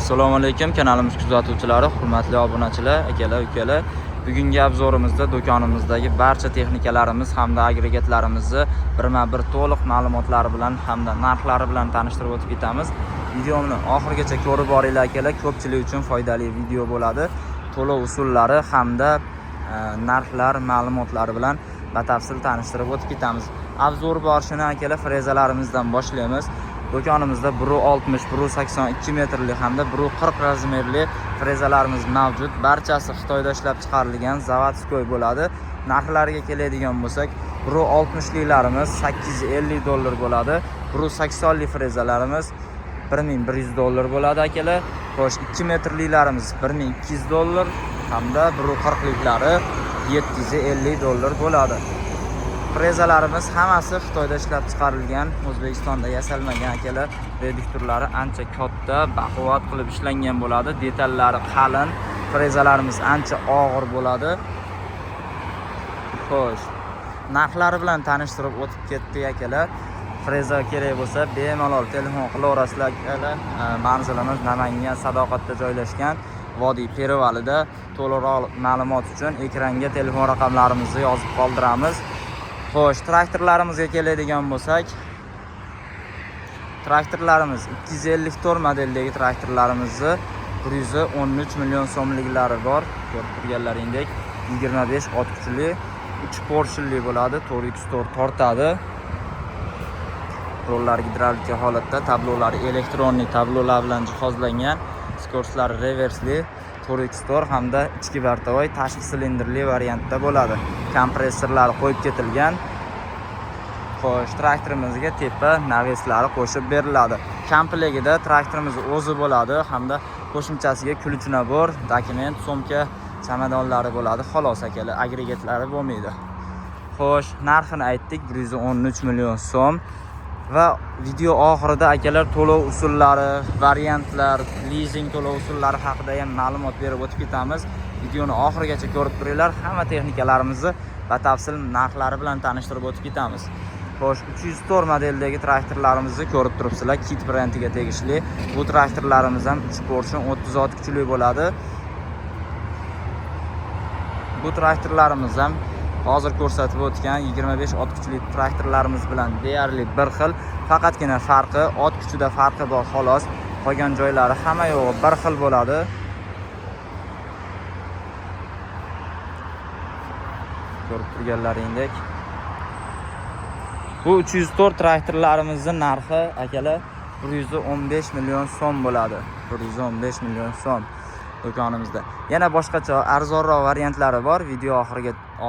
Assalomu alaykum kanalimiz kuzatuvchilari, hurmatli obunachilar, akalar, ukalar. Bugungi obzorimizda do'konimizdagi barcha texnikalarimiz hamda agregatlarimizni birma-bir to'liq ma'lumotlari bilan hamda narxlari bilan tanishtirib o'tib ketamiz. Videoni oxirigacha ko'rib boringlar akalar, ko'pchilik uchun foydali video bo'ladi. To'lov usullari hamda narxlar ma'lumotlari bilan batafsil tanishtirib o'tib ketamiz. Obzor borishini akalar frezalarimizdan boshlaymiz. Do'konimizda 1.60, 1.82 metrli hamda 1.40 razmerli frezalarimiz mavjud. Barchasi Xitoyda ishlab chiqarilgan zavodskoy bo'ladi. Narxlariga keladigan bo'lsak, 1.60lilarimiz $850 bo'ladi. 1.80li frezalarimiz $1100 bo'ladi akalar. Xo'sh, 2 metrlilarimiz $1200 hamda 1.40liklari $750 bo'ladi. Frezalarimiz hammasi Xitoyda ishlab chiqarilgan, O'zbekistonda yasalmagan akalar. Reduktorlari ancha katta, baquvvat qilib ishlangan bo'ladi. Detallari qalin, frezalarimiz ancha og'ir bo'ladi. Xo'sh, narxlari bilan tanishtirib o'tib ketdik akalar. Freza kerak bo'lsa, bemalol telefon qilaverasizlar akalar. Manzilimiz Namangan Sadoqatda joylashgan, Vodiy Perevalida. To'liqroq ma'lumot uchun ekranga telefon raqamlarimizni yozib qoldiramiz. Xo'sh, traktorlarimizga keladigan bo'lsak, traktorlarimiz 254 modeldagi traktorlarimizni 113 million so'mliklari bor. Ko'rib turganlaringdek 25 ot kuchli, 3 porshilli bo'ladi, 4x4 tortadi. Rollar gidravlika holatda, tablolari elektronik tablolar bilan jihozlangan, skorslari reversli, 4x4 hamda ichki bartavoy tashqi silindrli variantda bo'ladi. Kompressorlari qo'yib ketilgan. Xo'sh, traktorimizga tepa naveslari qo'shib beriladi. Komplegida traktorimiz o'zi bo'ladi hamda qo'shimchasiga ключ-nabor, dokument, sumka, chamadonlari bo'ladi. Xolos akalar, agregatlari bo'lmaydi. Xo'sh, narxini aytdik, 113 million so'm. Va video oxirida akalar to'lov usullari, variantlar, leasing to'lov usullari haqida ham ma'lumot berib o'tib ketamiz. Videoni oxirigacha ko'rib turinglar. Hamma texnikalarimizni batafsil narxlari bilan tanishtirib o'tib ketamiz. Xo'sh, 304 modeldagi traktorlarimizni ko'rib turibsizlar. Kit brendiga tegishli. Bu traktorlarimiz ham 3 portion 30 ot kuchli bo'ladi. Bu traktorlarimiz ham hozir ko'rsatib o'tgan 25 ot kuchli traktorlarimiz bilan deyarli bir xil, faqatgina farqi ot kuchida farqi bor xolos. Qolgan joylari hamma yo'g'i bir xil bo'ladi. Ko'rib turganlaringdek. Bu 304 traktorlarimizning narxi akalar 115 million so'm bo'ladi. 115 million so'm do'konimizda. Yana boshqacha arzonroq variantlari bor. Video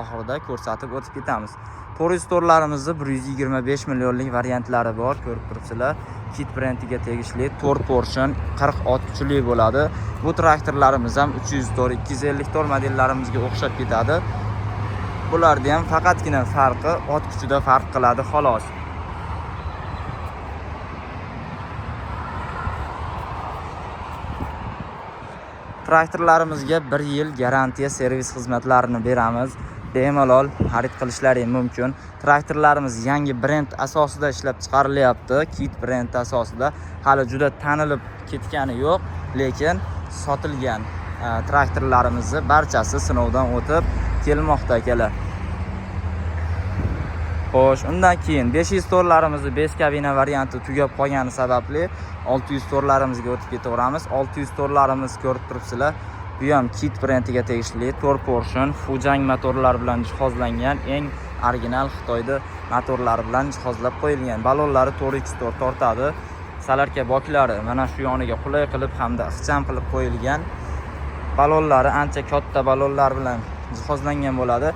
oxirida ko'rsatib o'tib ketamiz. 4x4larimizni 125 millionlik variantlari bor, ko'rib turibsizlar. Kit brendiga tegishli 4 portion 40 ot kuchli bo'ladi. Bu traktorlarimiz ham 304, 254 modellarimizga o'xshab ketadi. Bularda ham faqatgina farqi ot kuchida farq qiladi xolos. Traktorlarimizga 1 yil garantiya servis xizmatlarini beramiz. Bemalol xarid qilishlaring mumkin. Traktorlarimiz yangi brend asosida ishlab chiqarilyapti. Kit brend asosida. Hali juda tanilib ketgani yo'q, lekin sotilgan traktorlarimizni barchasi sinovdan o'tib kelmoqda akalar. Xo'sh, undan keyin 504larimizni 5 kabina varianti tugab qolgani sababli 604larimizga o'tib ketaveramiz. 604larimiz ko'rib turibsizlar. Bu ham Kit brendiga tegishli 4 portion Fujang motorlar bilan jihozlangan, eng original Xitoyda motorlari bilan jihozlab qo'yilgan. Balonlari 4x4 tortadi. Salarka boklari mana shu yoniga qulay qilib hamda ixcham qilib qo'yilgan. Balonlari ancha katta balonlar bilan jihozlangan bo'ladi.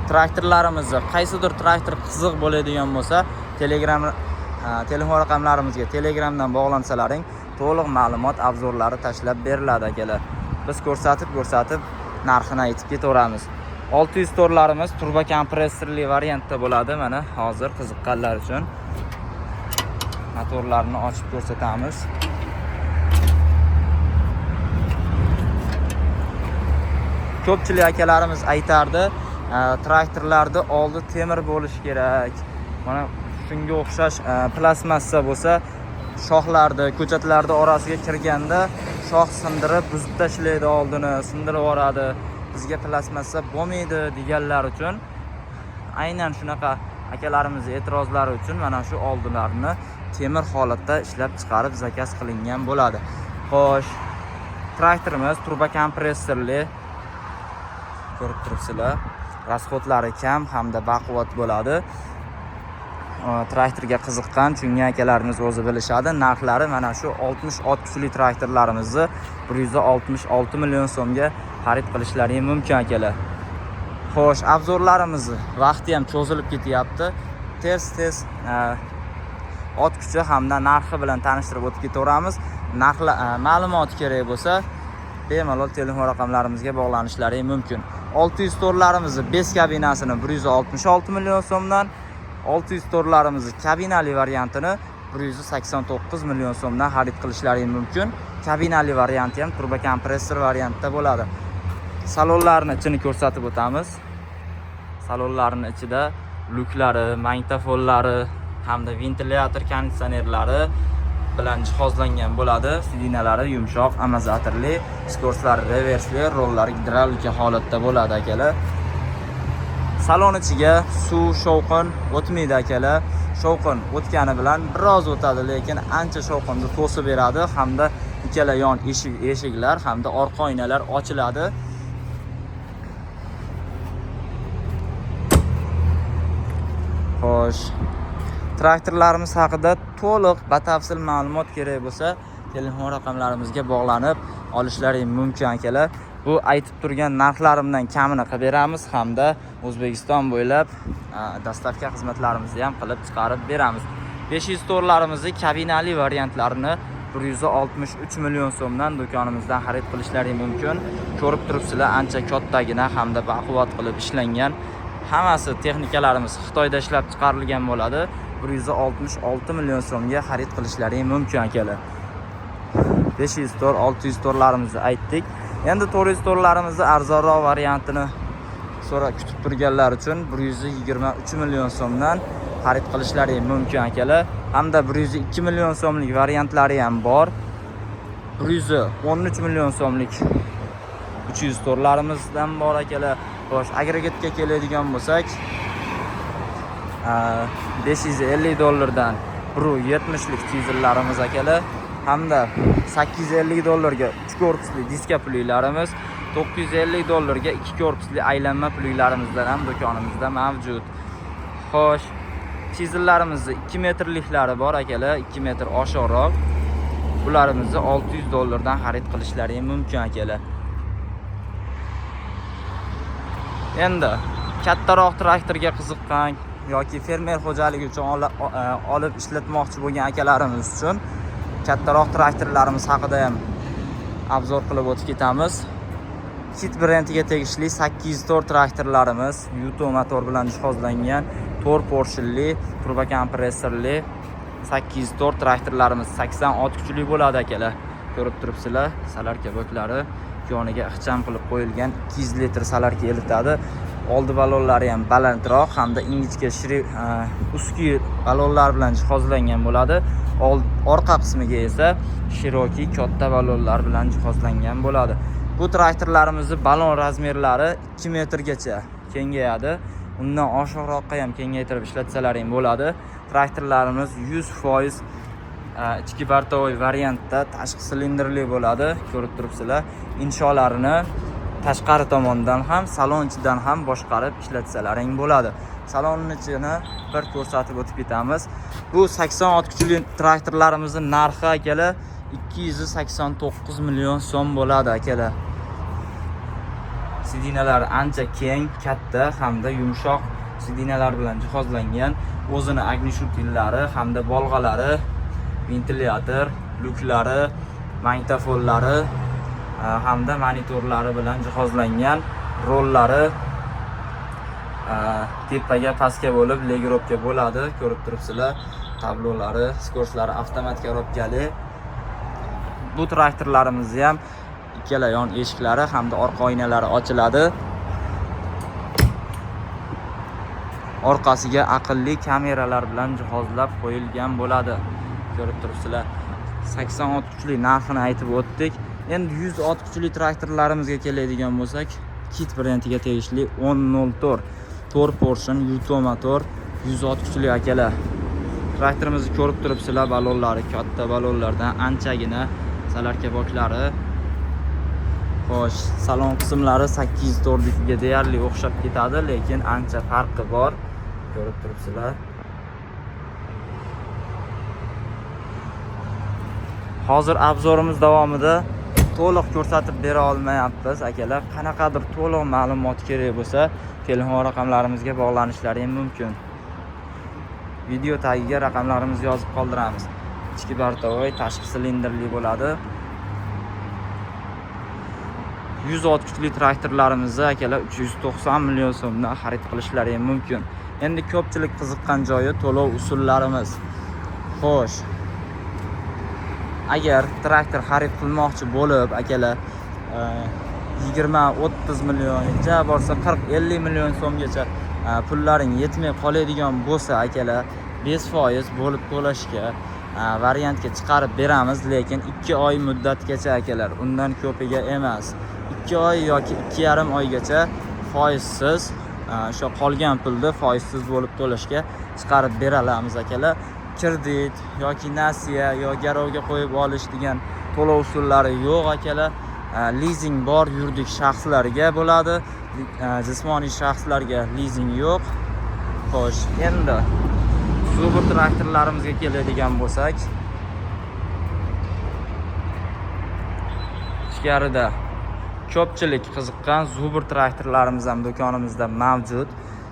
Traktorlarimizda qaysidir traktor qiziq bo'ladigan bo'lsa, telefon raqamlarimizga Telegramdan bog'lansalaring, to'liq ma'lumot, obzorlari tashlab beriladi akalar. Biz ko'rsatib narxini aytib ketaveramiz. 604larimiz turbo kompressorli variantda bo'ladi. Mana hozir qiziqqanlar uchun motorlarini ochib ko'rsatamiz. Ko'pchilik akalarimiz aytardi, traktorlarda oldi temir bo'lishi kerak. Mana shunga o'xshash plastmassa bo'lsa shoxlarda, ko'chatlarda orasiga kirganda shox sindirib, buzib tashlaydi, oldini sindirib yuboradi. Bizga plastmassa bo'lmaydi deganlar uchun, aynan shunaqa akalarimiz e'tirozlari uchun mana shu oldilarini temir holatda ishlab chiqarib zakaz qilingan bo'ladi. Xo'sh, traktorimiz turbo kompressorli, ko'rib turibsizlar. Rasxodlari kam hamda baquvvat bo'ladi. Traktorga qiziqqan chunki akalarimiz o'zi bilishadi. Narxlari mana shu 60 ot kuchli traktorlarimizni 166 million so'mga xarid qilishlari mumkin akalar. Xo'sh, obzorlarimizni vaqti ham cho'zilib ketyapti. Tez ot kuchi hamda narxi bilan tanishtirib o'tib ketaveramiz. Narxlar ma'lumot kerak bo'lsa, bemalol telefon raqamlarimizga bog'lanishlari mumkin. 600 torlarimizni 5 kabinasini 166 million so'mdan, 600 torlarimizni kabinali variantini 189 million so'mdan xarid qilishlari mumkin. Kabinali varianti ham turbo kompressor variantda bo'ladi. Salonlarning ichini ko'rsatib o'tamiz. Salonlarning ichida luklari, magnitofonlari hamda ventilyator konditsionerlari bilan jihozlangan bo'ladi. Sidinalari yumshoq, amortizatorli, skorslari reversli, rollari gidravlika holatda bo'ladi akalar. Salon ichiga suv, shovqin o'tmaydi akalar. Shovqin o'tgani bilan biroz o'tadi, lekin ancha shovqinni to'sib beradi hamda ikkala yon eshiklar hamda orqa oynalar ochiladi. Xo'sh, traktorlarimiz haqida to'liq batafsil ma'lumot kerak bo'lsa, telefon raqamlarimizga bog'lanib olishlari mumkin akalar. Bu aytib turgan narxlarimdan kamini qilib beramiz hamda O'zbekiston bo'ylab dastavka xizmatlarimizni ham qilib chiqarib beramiz. 500 torlarimizni kabinali variantlarini 163 million so'mdan do'konimizdan xarid qilishlari mumkin. Ko'rib turibsizlar, ancha kattagina hamda baquvvat qilib ishlangan. Hammasi texnikalarimiz Xitoyda ishlab chiqarilgan bo'ladi. 166 million so'mga xarid qilishlari mumkin akalar. 500 tor, 600 torlarimizni aytdik. Endi 400 torlarimizni arzonroq variantini kutib turganlar uchun 123 million so'mdan xarid qilishlari mumkin akalar. Hamda 102 million so'mlik variantlari ham bor. 113 million so'mlik 300 torlarimizdan bor akalar. Xo'sh, agregatga keladigan bo'lsak, $550 $170lik dizellarimiz akalar hamda $850 3 korpusli diska plylarimiz, $950 2 korpusli aylanma plylarimizdan ham do'konimizda mavjud. Xo'sh, dizellarimizning 2 metrliklari bor akalar, 2 metr oshiqroq. Bularimizni $600 dan xarid qilishlari mumkin akalar. Endi kattaroq traktorga qiziqqan yoki fermer xo'jaligi uchun olib ishlatmoqchi bo'lgan akalarimiz uchun kattaroq traktorlarimiz haqida ham obzor qilib o'tib ketamiz. Kit brendiga tegishli 8 tor traktorlarimiz Yuto motor bilan jihozlangan 4 porshilli turbo kompressorli 8 tor traktorlarimiz 80 ot kuchli bo'ladi akalar. Ko'rib turibsizlar, salarka boklari yoniga ixcham qilib qo'yilgan 200 litr salarka elitadi. Oldi balonlari ham balandroq hamda ingichka ustki balonlar bilan jihozlangan bo'ladi. Orqa qismiga esa shiroki katta balonlar bilan jihozlangan bo'ladi. Bu traktorlarimizning balon razmerlari 2 metrgacha kengayadi. Undan oshiqroqqa ham kengaytirib ishlatsalar ham bo'ladi. Traktorlarimiz 100% ichki bartovoy variantda tashqi silindrli bo'ladi. Ko'rib turibsizlar. Insholarini tashqari tomondan ham, salon ichidan ham boshqarib ishlatsalaring bo'ladi. Salonning ichini bir ko'rsatib o'tib ketamiz. Bu 80 ot kuchli traktorlarimizning narxi akalar 289 million so'm bo'ladi akalar. Sidinalar ancha keng, katta hamda yumshoq sidinalar bilan jihozlangan. O'zini agnishutlari hamda bolg'alari, ventilyator, luklari, magnitofonlari hamda monitorlari bilan jihozlangan. Rollari tepaga pastga bo'lib legropga bo'ladi. Ko'rib turibsizlar. Tablolari, skorslari avtomat korobkali. Bu traktorlarimizni ham ikkala yon eshiklari hamda orqa oynalari ochiladi. Orqasiga aqlli kameralar bilan jihozlab qo'yilgan bo'ladi. ko'rib turibsizlar. 80 ot kuchli narxini aytib o'tdik. Endi 100 ot kuchli traktorlarimizga keladigan bo'lsak, Kit brendiga tegishli 1004 Tor Portion Yuto motor 100 ot kuchli akalar. Traktorimizni ko'rib turibsizlar, balonlari katta balonlardan anchagina salarka boklari. Xo'sh, salon qismlari 804 ga deyarli o'xshab ketadi, lekin ancha farqi bor. Ko'rib turibsizlar. Hozir obzorimiz davomida to'liq ko'rsatib bera olmayapmiz akalar. Qanaqadir to'liq ma'lumot kerak bo'lsa, telefon raqamlarimizga bog'lanishlaringiz mumkin. Video tagiga raqamlarimizni yozib qoldiramiz. Ichki bartovoy, tashqi silindrli bo'ladi. 100 ot kuchli traktorlarimizni akalar 390 million so'mdan xarid qilishlaringiz mumkin. Endi ko'pchilik qiziqqan joyi to'lov usullarimiz. Xo'sh, agar traktor xarid qilmoqchi bo'lib akalar 20-30 milliongacha borsa 40-50 million so'mgacha pullaring yetmay qoladigan bo'lsa akalar 5% bo'lib to'lashga variantga chiqarib beramiz, lekin 2 oy muddatgacha akalar, undan ko'piga emas. 2 oy yoki 2,5 oygacha foizsiz o'sha qolgan pulni foizsiz bo'lib to'lashga chiqarib beramiz akalar. Kredit yoki nasiya yo garovga qo'yib olish degan to'lov usullari yo'q akalar. Lizing bor yuridik shaxslarga bo'ladi, jismoniy shaxslarga lizing yo'q. Xo'sh, endi Zubr traktorlarimizga keladigan bo'lsak, ichkarida ko'pchilik qiziqqan Zubr traktorlarimiz ham do'konimizda mavjud.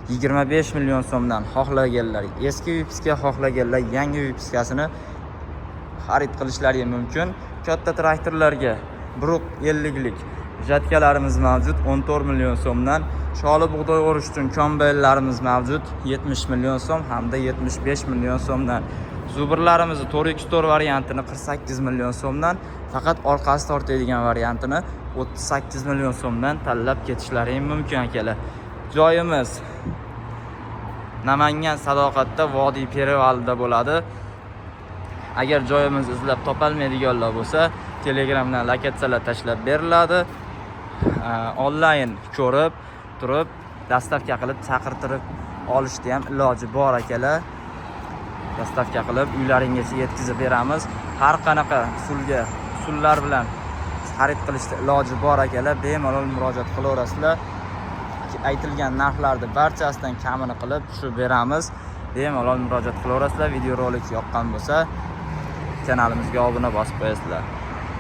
25 million so'mdan xohlaganlar eski vipiska, xohlaganlar yangi vipiskasini xarid qilishlari mumkin. Katta traktorlarga 150 lik jatkalarimiz mavjud 14 million so'mdan. Sholi bug'doy o'rish uchun kombaynlarimiz mavjud 70 million so'm hamda 75 million so'mdan. Zubrlarimizni 4x4 variantini 48 million so'mdan, faqat orqasi tortadigan variantini 38 million so'mdan tanlab ketishlari mumkin akalar. Joyimiz Namangan Sadoqatda Vodiy Perivalida bo'ladi. Agar joyimizni izlab topolmaydiganlar bo'lsa, Telegramdan lokatsiyalar tashlab beriladi. Onlayn ko'rib turib, dastavka qilib chaqirtirib olishda ham iloji bor akalar. Dastavka qilib uylaringizga yetkazib beramiz. Har qanaqa usullar bilan xarid qilishda iloji bor akalar. Bemalol murojaat qilaverasizlar. Aytilgan narxlarni barchasidan kamini qilib tushirib beramiz. Bemalol murojaat qilaverasizlar. Video rolik yoqqan bo'lsa, kanalimizga obuna bosib qo'yasizlar.